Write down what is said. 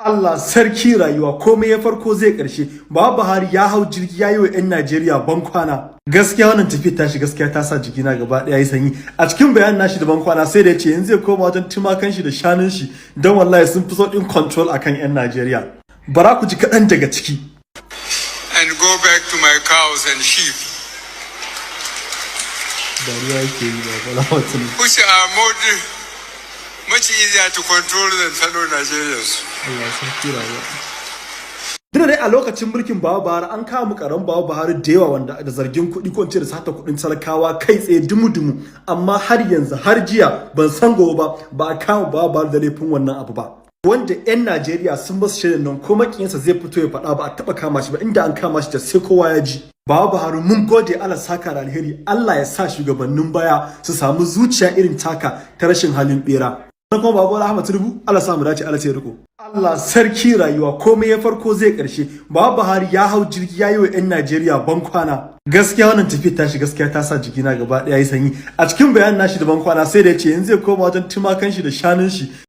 Allah sarki rayuwa komai ya farko zai karshe. Buhari ya hau jirgi ya yi wa 'yan Najeriya bankwana. Gaskiya wannan tafiyar tashi gaskiya ta sa jikina gaba ɗaya yi sanyi. A cikin bayanin nashi da bankwana sai da ya ce yanzu zai koma wajen tumakan shi da shanun shi don wallahi sun fi sauƙin control akan 'yan Najeriya. Bara ku ji kaɗan daga ciki. And go back to my cows and sheep. Dariya yake yi ba bala watan. Which are much easier to control than fellow Nigerians. Allah sarki rayuwa. Duk dai a lokacin mulkin Buhari an kama karan Buhari da yawa wanda da zargin kuɗi ko da sata kuɗin talakawa kai tsaye dumu-dumu, amma har yanzu har jiya ban san gobe ba a kama Buhari da laifin wannan abu ba. Wanda 'yan Najeriya sun basu shaidan nan ko makiyinsa zai fito ya faɗa ba a taɓa kama shi ba, inda an kama shi da sai kowa ya ji. Buhari mun gode Allah saka da alheri, Allah ya sa shugabannin baya su samu zuciya irin taka ta rashin halin bera. Kuma Babu Ahmad Tinubu Allah sa mu dace Allah ya riko. Allah sarki rayuwa komai ya farko zai karshe. Buhari ya hau jirgi ya yi wa 'yan Najeriya bankwana. Gaskiya wannan tafiyar tashi gaskiya ta sa jikina gaba ɗaya yi sanyi. A cikin bayanin nashi da bankwana sai da ya ce yanzu zai koma wajen tumakan shi da shanun shi